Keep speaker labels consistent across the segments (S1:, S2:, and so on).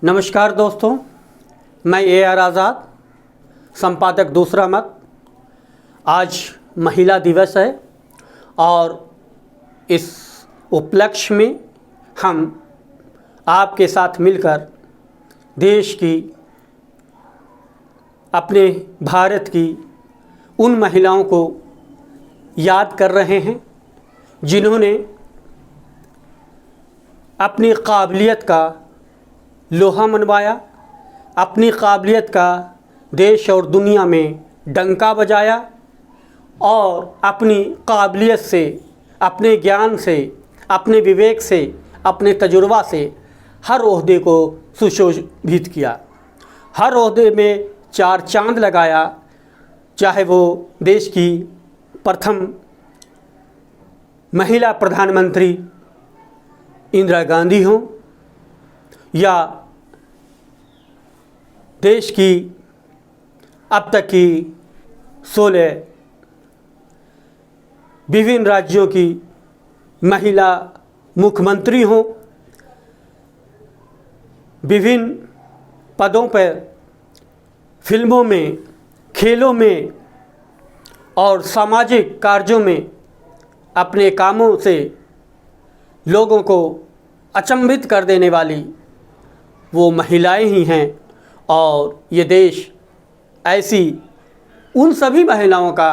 S1: नमस्कार दोस्तों, मैं AR आज़ाद, संपादक दूसरा मत। आज महिला दिवस है और इस उपलक्ष्य में हम आपके साथ मिलकर देश की, अपने भारत की उन महिलाओं को याद कर रहे हैं जिन्होंने अपनी काबिलियत का लोहा मनवाया, अपनी काबिलियत का देश और दुनिया में डंका बजाया और अपनी काबिलियत से, अपने ज्ञान से, अपने विवेक से, अपने तजुर्बा से हर ओहदे को सुशोभित किया। हर ओहदे में चार चांद लगाया, चाहे वो देश की प्रथम महिला प्रधानमंत्री इंदिरा गांधी हों या देश की अब तक की 16 विभिन्न राज्यों की महिला मुख्यमंत्री हों, विभिन्न पदों पर फिल्मों में, खेलों में और सामाजिक कार्यों में अपने कामों से लोगों को अचंभित कर देने वाली वो महिलाएं ही हैं। और ये देश ऐसी उन सभी महिलाओं का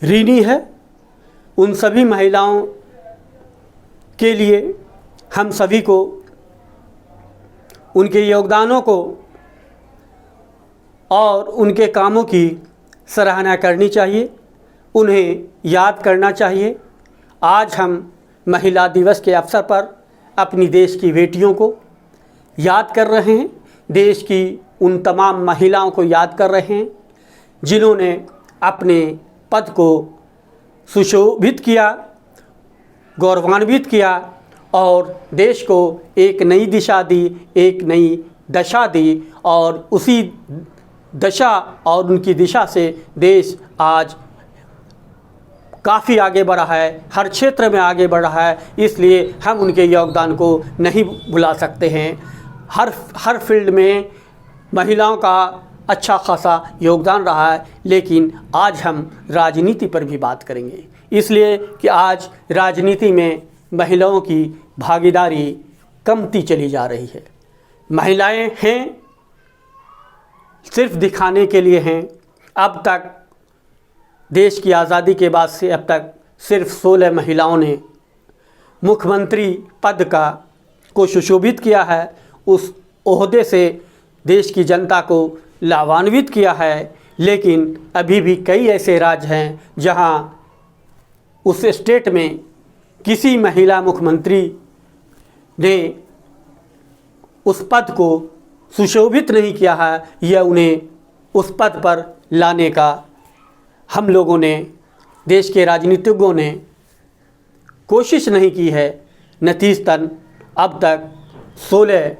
S1: ऋणी है। उन सभी महिलाओं के लिए हम सभी को उनके योगदानों को और उनके कामों की सराहना करनी चाहिए, उन्हें याद करना चाहिए। आज हम महिला दिवस के अवसर पर अपनी देश की बेटियों को याद कर रहे हैं, देश की उन तमाम महिलाओं को याद कर रहे हैं जिन्होंने अपने पद को सुशोभित किया, गौरवान्वित किया और देश को एक नई दिशा दी, एक नई दशा दी। और उसी दशा और उनकी दिशा से देश आज काफ़ी आगे बढ़ा है, हर क्षेत्र में आगे बढ़ा है। इसलिए हम उनके योगदान को नहीं भुला सकते हैं। हर फील्ड में महिलाओं का अच्छा खासा योगदान रहा है। लेकिन आज हम राजनीति पर भी बात करेंगे, इसलिए कि आज राजनीति में महिलाओं की भागीदारी कमती चली जा रही है। महिलाएं हैं सिर्फ दिखाने के लिए हैं। अब तक देश की आज़ादी के बाद से अब तक सिर्फ 16 महिलाओं ने मुख्यमंत्री पद को सुशोभित किया है, उस ओहदे से देश की जनता को लाभान्वित किया है। लेकिन अभी भी कई ऐसे राज्य हैं जहां उस स्टेट में किसी महिला मुख्यमंत्री ने उस पद को सुशोभित नहीं किया है या उन्हें उस पद पर लाने का हम लोगों ने, देश के राजनीतिज्ञों ने कोशिश नहीं की है। नतीजतन अब तक 16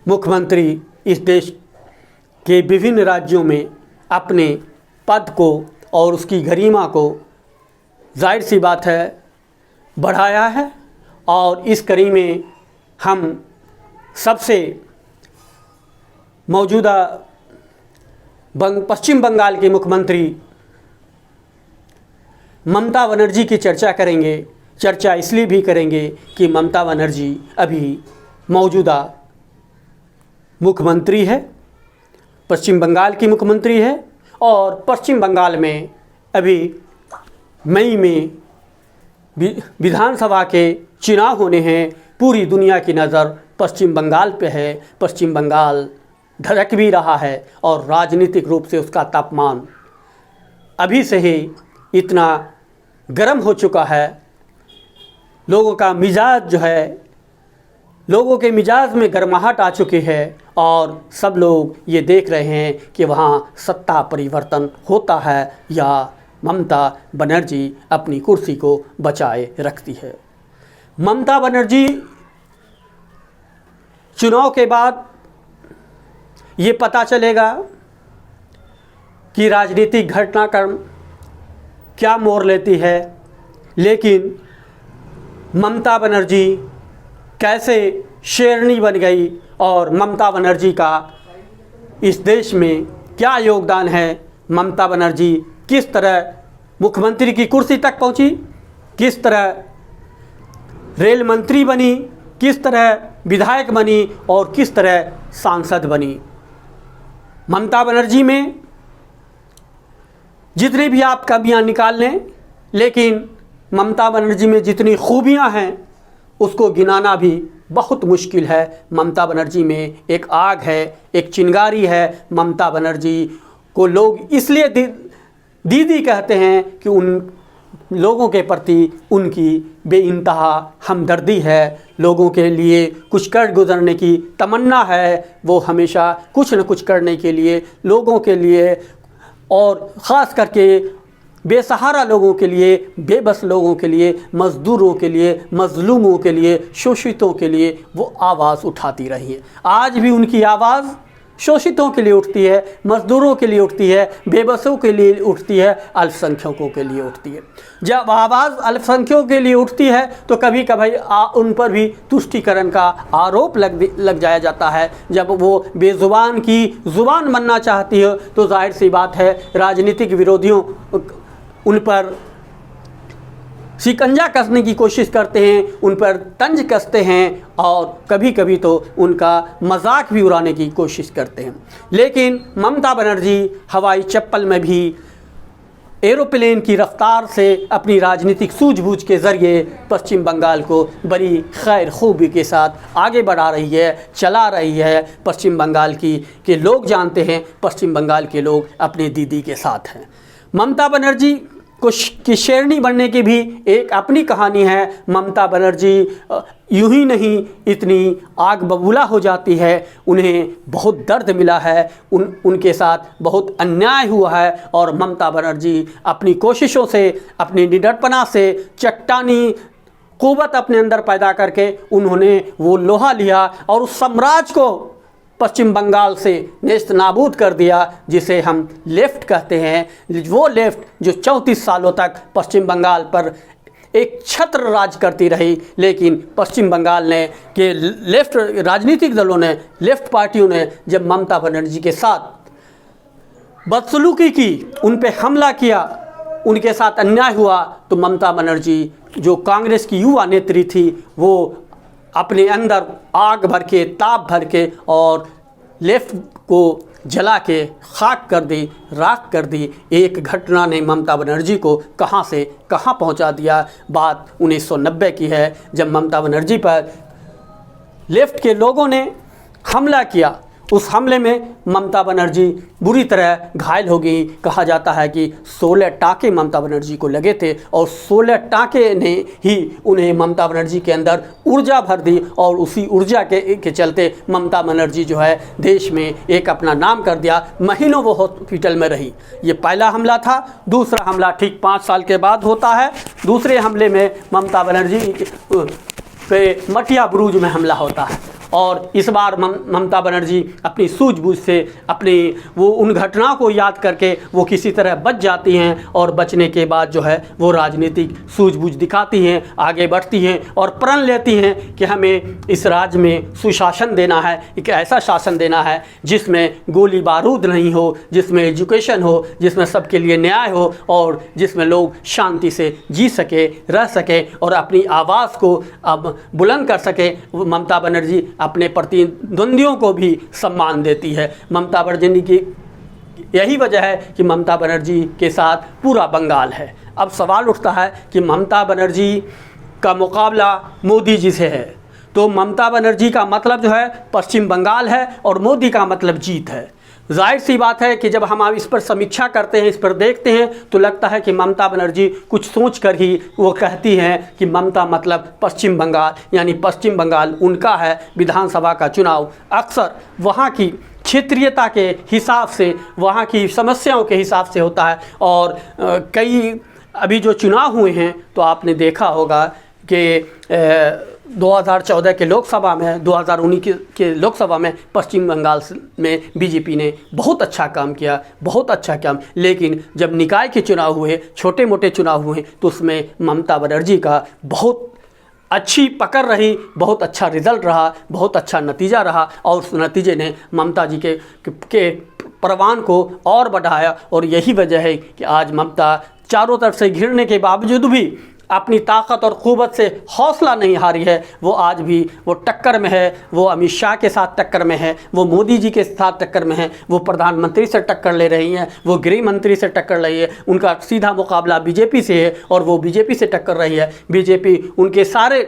S1: मुख्यमंत्री इस देश के विभिन्न राज्यों में अपने पद को और उसकी गरिमा को, जाहिर सी बात है, बढ़ाया है। और इस कड़ी में हम सबसे मौजूदा पश्चिम बंगाल के मुख्यमंत्री ममता बनर्जी की चर्चा करेंगे। चर्चा इसलिए भी करेंगे कि ममता बनर्जी अभी मौजूदा मुख्यमंत्री है, पश्चिम बंगाल की मुख्यमंत्री है और पश्चिम बंगाल में अभी मई में विधानसभा के चुनाव होने हैं। पूरी दुनिया की नज़र पश्चिम बंगाल पे है। पश्चिम बंगाल धड़क भी रहा है और राजनीतिक रूप से उसका तापमान अभी से ही इतना गर्म हो चुका है। लोगों का मिजाज जो है, लोगों के मिजाज में गर्माहट आ चुकी है और सब लोग ये देख रहे हैं कि वहाँ सत्ता परिवर्तन होता है या ममता बनर्जी अपनी कुर्सी को बचाए रखती है। ममता बनर्जी चुनाव के बाद ये पता चलेगा कि राजनीतिक घटनाक्रम क्या मोड़ लेती है। लेकिन ममता बनर्जी कैसे शेरनी बन गई और ममता बनर्जी का इस देश में क्या योगदान है, ममता बनर्जी किस तरह मुख्यमंत्री की कुर्सी तक पहुंची, किस तरह रेल मंत्री बनी, किस तरह विधायक बनी और किस तरह सांसद बनी। ममता बनर्जी में जितनी भी आप कमियां निकाल लें, लेकिन ममता बनर्जी में जितनी खूबियां हैं उसको गिनाना भी बहुत मुश्किल है। ममता बनर्जी में एक आग है, एक चिंगारी है। ममता बनर्जी को लोग इसलिए दीदी कहते हैं कि उन लोगों के प्रति उनकी बेइंतहा हमदर्दी है, लोगों के लिए कुछ कर गुजरने की तमन्ना है। वो हमेशा कुछ न कुछ करने के लिए लोगों के लिए और ख़ास करके बेसहारा लोगों के लिए, बेबस लोगों के लिए, मज़दूरों के लिए, मज़लूमों के लिए, शोषितों के लिए वो आवाज़ उठाती रही है। आज भी उनकी आवाज़ शोषितों के लिए उठती है, मज़दूरों के लिए उठती है, बेबसों के लिए उठती है, अल्पसंख्यकों के लिए उठती है। जब आवाज़ अल्पसंख्यकों के लिए उठती है तो कभी कभी उन पर भी तुष्टीकरण का आरोप लग जाया जाता है। जब वो बेज़ुबान की ज़ुबान बनना चाहती है तो जाहिर सी बात है राजनीतिक विरोधियों उन पर शिकंजा कसने की कोशिश करते हैं, उन पर तंज कसते हैं और कभी कभी तो उनका मजाक भी उड़ाने की कोशिश करते हैं। लेकिन ममता बनर्जी हवाई चप्पल में भी एरोप्लेन की रफ्तार से अपनी राजनीतिक सूझबूझ के ज़रिए पश्चिम बंगाल को बड़ी खैर खूबी के साथ आगे बढ़ा रही है, चला रही है। पश्चिम बंगाल के लोग जानते हैं, पश्चिम बंगाल के लोग अपने दीदी के साथ हैं। ममता बनर्जी की शेरनी बनने की भी एक अपनी कहानी है। ममता बनर्जी यूं ही नहीं इतनी आग बबूला हो जाती है, उन्हें बहुत दर्द मिला है, उनके साथ बहुत अन्याय हुआ है और ममता बनर्जी अपनी कोशिशों से, अपनी निडरपना से, चट्टानी कुव्वत अपने अंदर पैदा करके उन्होंने वो लोहा लिया और उस साम्राज्य को पश्चिम बंगाल से नेस्त नाबूद कर दिया, जिसे हम लेफ़्ट कहते हैं। वो लेफ़्ट जो 34 सालों तक पश्चिम बंगाल पर एक छत्र राज करती रही, लेकिन पश्चिम बंगाल ने के लेफ़्ट राजनीतिक दलों ने, लेफ़्ट पार्टियों ने जब ममता बनर्जी के साथ बदसलूकी की, उन पे हमला किया, उनके साथ अन्याय हुआ, तो ममता बनर्जी जो कांग्रेस की युवा नेत्री थी वो अपने अंदर आग भर के, ताप भर के और लेफ्ट को जला के खाक कर दी, राख कर दी। एक घटना ने ममता बनर्जी को कहां से कहां पहुंचा दिया। बात 1990 की है, जब ममता बनर्जी पर लेफ्ट के लोगों ने हमला किया। उस हमले में ममता बनर्जी बुरी तरह घायल हो गई। कहा जाता है कि 16 टाँके ममता बनर्जी को लगे थे और 16 टाँके ने ही उन्हें ममता बनर्जी के अंदर ऊर्जा भर दी और उसी ऊर्जा के चलते ममता बनर्जी जो है देश में एक अपना नाम कर दिया। महीनों वो हॉस्पिटल में रही। ये पहला हमला था। दूसरा हमला ठीक 5 साल के बाद होता है। दूसरे हमले में ममता बनर्जी पे मटिया बुरुज में हमला होता है और इस बार ममता बनर्जी अपनी सूझबूझ से, अपनी वो उन घटनाओं को याद करके वो किसी तरह बच जाती हैं और बचने के बाद जो है वो राजनीतिक सूझबूझ दिखाती हैं, आगे बढ़ती हैं और प्रण लेती हैं कि हमें इस राज्य में सुशासन देना है, एक ऐसा शासन देना है जिसमें गोली बारूद नहीं हो, जिसमें एजुकेशन हो, जिसमें सबके लिए न्याय हो और जिसमें लोग शांति से जी सके, रह सके और अपनी आवाज़ को अब बुलंद कर सके। ममता बनर्जी अपने प्रतिद्वंदियों को भी सम्मान देती है। ममता बनर्जी की यही वजह है कि ममता बनर्जी के साथ पूरा बंगाल है। अब सवाल उठता है कि ममता बनर्जी का मुकाबला मोदी जी से है, तो ममता बनर्जी का मतलब जो है पश्चिम बंगाल है और मोदी का मतलब जीत है। जाहिर सी बात है कि जब हम इस पर समीक्षा करते हैं, इस पर देखते हैं, तो लगता है कि ममता बनर्जी कुछ सोच कर ही वो कहती हैं कि ममता मतलब पश्चिम बंगाल, यानी पश्चिम बंगाल उनका है। विधानसभा का चुनाव अक्सर वहाँ की क्षेत्रीयता के हिसाब से, वहाँ की समस्याओं के हिसाब से होता है और कई अभी जो चुनाव हुए हैं तो आपने देखा होगा कि 2014 के लोकसभा में, 2019 के लोकसभा में पश्चिम बंगाल में बीजेपी ने बहुत अच्छा काम किया, बहुत अच्छा काम। लेकिन जब निकाय के चुनाव हुए, छोटे मोटे चुनाव हुए, तो उसमें ममता बनर्जी का बहुत अच्छी पकड़ रही, बहुत अच्छा रिज़ल्ट रहा, बहुत अच्छा नतीजा रहा और उस नतीजे ने ममता जी के परवान को और बढ़ाया। और यही वजह है कि आज ममता चारों तरफ से घिरने के बावजूद भी अपनी ताकत और क़ुव्वत से हौसला नहीं हारी है। वो आज भी वो टक्कर में है, वो अमित शाह के साथ टक्कर में है, वो मोदी जी के साथ टक्कर में है, वो प्रधानमंत्री से टक्कर ले रही हैं, वो गृह मंत्री से टक्कर रही है। उनका सीधा मुकाबला बीजेपी से है और वो बीजेपी से टक्कर रही है। बीजेपी उनके सारे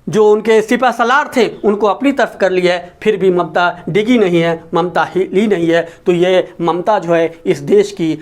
S1: जो उनके सिपह सलार थे उनको अपनी तरफ कर लिया है, फिर भी ममता डिगी नहीं है, ममता हिली नहीं है। तो ये ममता जो है इस देश की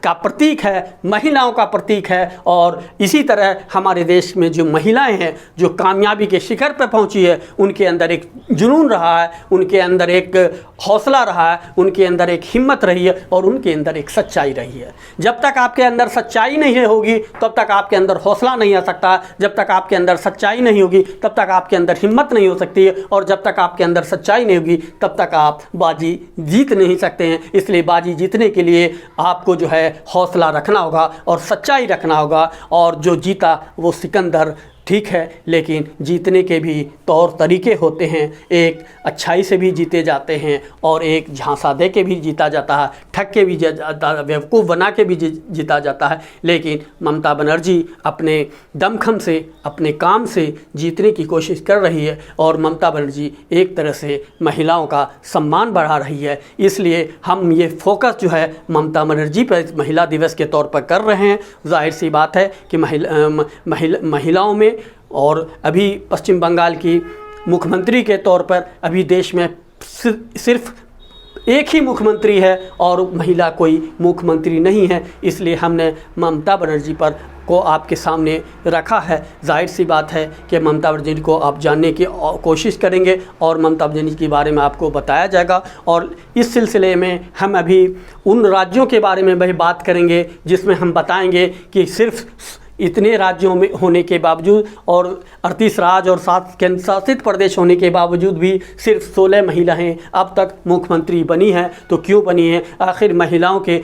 S1: का प्रतीक है, महिलाओं का प्रतीक है। और इसी तरह हमारे देश में जो महिलाएं हैं जो कामयाबी के शिखर पर पहुंची है, उनके अंदर एक जुनून रहा है, उनके अंदर एक हौसला रहा है, उनके अंदर एक हिम्मत रही है और उनके अंदर एक सच्चाई रही है। जब तक आपके अंदर सच्चाई नहीं होगी तब तक आपके अंदर हौसला नहीं आ सकता। जब तक आपके अंदर सच्चाई नहीं होगी तब तक आपके अंदर हिम्मत नहीं हो सकती है। और जब तक आपके अंदर सच्चाई नहीं होगी तब तक आप बाजी जीत नहीं सकते हैं। इसलिए बाजी जीतने के लिए आपको जो है हौसला रखना होगा और सच्चाई रखना होगा। और जो जीता वो सिकंदर ठीक है, लेकिन जीतने के भी तौर तरीके होते हैं। एक अच्छाई से भी जीते जाते हैं और एक झांसा दे के भी जीता जाता है, ठग के भी जाता, बेवकूफ़ बना के भी जीता जाता है। लेकिन ममता बनर्जी अपने दमखम से, अपने काम से जीतने की कोशिश कर रही है और ममता बनर्जी एक तरह से महिलाओं का सम्मान बढ़ा रही है। इसलिए हम ये फोकस जो है ममता बनर्जी पर महिला दिवस के तौर पर कर रहे हैं। जाहिर सी बात है कि महिलाओं में, और अभी पश्चिम बंगाल की मुख्यमंत्री के तौर पर अभी देश में सिर्फ एक ही मुख्यमंत्री है और महिला कोई मुख्यमंत्री नहीं है। इसलिए हमने ममता बनर्जी पर को आपके सामने रखा है। जाहिर सी बात है कि ममता बनर्जी को आप जानने की कोशिश करेंगे और ममता बनर्जी के बारे में आपको बताया जाएगा। और इस सिलसिले में हम अभी उन राज्यों के बारे में भी बात करेंगे जिसमें हम बताएंगे कि सिर्फ इतने राज्यों में होने के बावजूद और 38 राज्य और 7 केंद्र शासित प्रदेश होने के बावजूद भी सिर्फ 16 महिलाएं अब तक मुख्यमंत्री बनी हैं। तो क्यों बनी हैं? आखिर महिलाओं के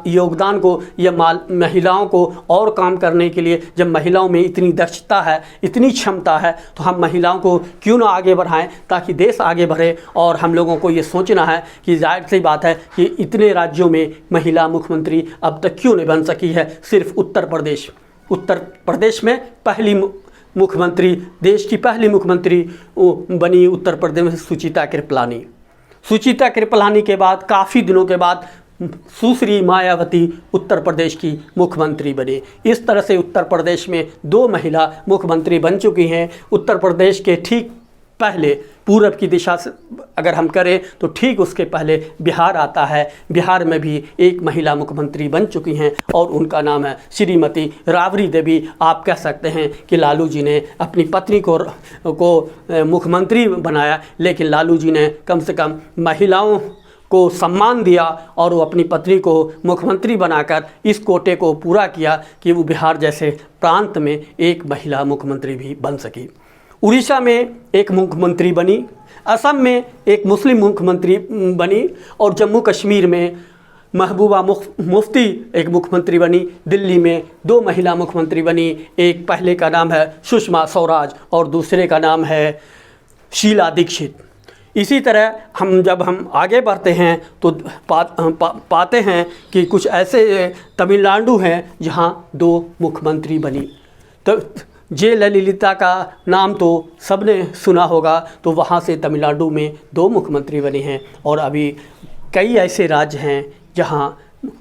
S1: योगदान को या महिलाओं को और काम करने के लिए, जब महिलाओं में इतनी दक्षता है, इतनी क्षमता है, तो हम महिलाओं को क्यों ना आगे बढ़ाएं ताकि देश आगे बढ़े। और हम लोगों को ये सोचना है कि जाहिर सी बात है कि इतने राज्यों में महिला मुख्यमंत्री अब तक क्यों नहीं बन सकी है। सिर्फ उत्तर प्रदेश में पहली मुख्यमंत्री, देश की पहली मुख्यमंत्री बनी उत्तर प्रदेश में सुचिता कृपलानी। सुचिता कृपलानी के बाद काफ़ी दिनों के बाद सुश्री मायावती उत्तर प्रदेश की मुख्यमंत्री बनी। इस तरह से उत्तर प्रदेश में 2 महिला मुख्यमंत्री बन चुकी हैं। उत्तर प्रदेश के ठीक पहले पूरब की दिशा से अगर हम करें तो ठीक उसके पहले बिहार आता है। बिहार में भी एक महिला मुख्यमंत्री बन चुकी हैं और उनका नाम है श्रीमती राबड़ी देवी। आप कह सकते हैं कि लालू जी ने अपनी पत्नी को मुख्यमंत्री बनाया, लेकिन लालू जी ने कम से कम महिलाओं को सम्मान दिया और वो अपनी पत्नी को मुख्यमंत्री बनाकर इस कोटे को पूरा किया कि वो बिहार जैसे प्रांत में एक महिला मुख्यमंत्री भी बन सकी। उड़ीसा में एक मुख्यमंत्री बनी, असम में एक मुस्लिम मुख्यमंत्री बनी और जम्मू कश्मीर में महबूबा मुफ्ती एक मुख्यमंत्री बनी। दिल्ली में 2 महिला मुख्यमंत्री बनी। एक पहले का नाम है सुषमा स्वराज और दूसरे का नाम है शीला दीक्षित। इसी तरह जब हम आगे बढ़ते हैं तो पाते हैं कि कुछ ऐसे तमिलनाडु हैं जहां 2 मुख्यमंत्री बनी। तो जे ललिता का नाम तो सबने सुना होगा, तो वहाँ से तमिलनाडु में 2 मुख्यमंत्री बने हैं। और अभी कई ऐसे राज्य हैं जहाँ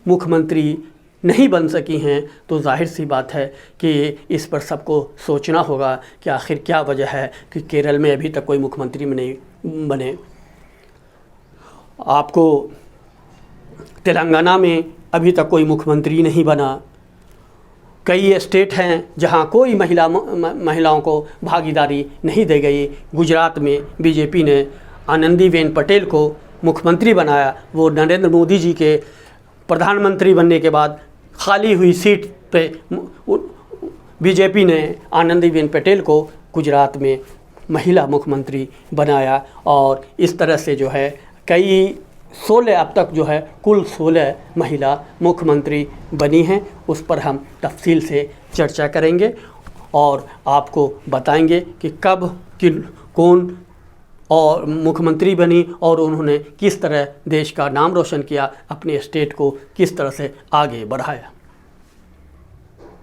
S1: मुख्यमंत्री नहीं बन सकी हैं। तो जाहिर सी बात है कि इस पर सबको सोचना होगा कि आखिर क्या वजह है कि केरल में अभी तक कोई मुख्यमंत्री नहीं बने। आपको तेलंगाना में अभी तक कोई मुख्यमंत्री नहीं बना। कई स्टेट हैं जहां कोई महिलाओं को भागीदारी नहीं दी गई। गुजरात में बीजेपी ने आनंदीबेन पटेल को मुख्यमंत्री बनाया। वो नरेंद्र मोदी जी के प्रधानमंत्री बनने के बाद खाली हुई सीट पे बीजेपी ने आनंदीबेन पटेल को गुजरात में महिला मुख्यमंत्री बनाया। और इस तरह से जो है कई 16 अब तक जो है कुल 16 महिला मुख्यमंत्री बनी हैं। उस पर हम तफसील से चर्चा करेंगे। और आपको बताएंगे कि कब कौन और मुख्यमंत्री बनी और उन्होंने किस तरह देश का नाम रोशन किया, अपने स्टेट को किस तरह से आगे बढ़ाया।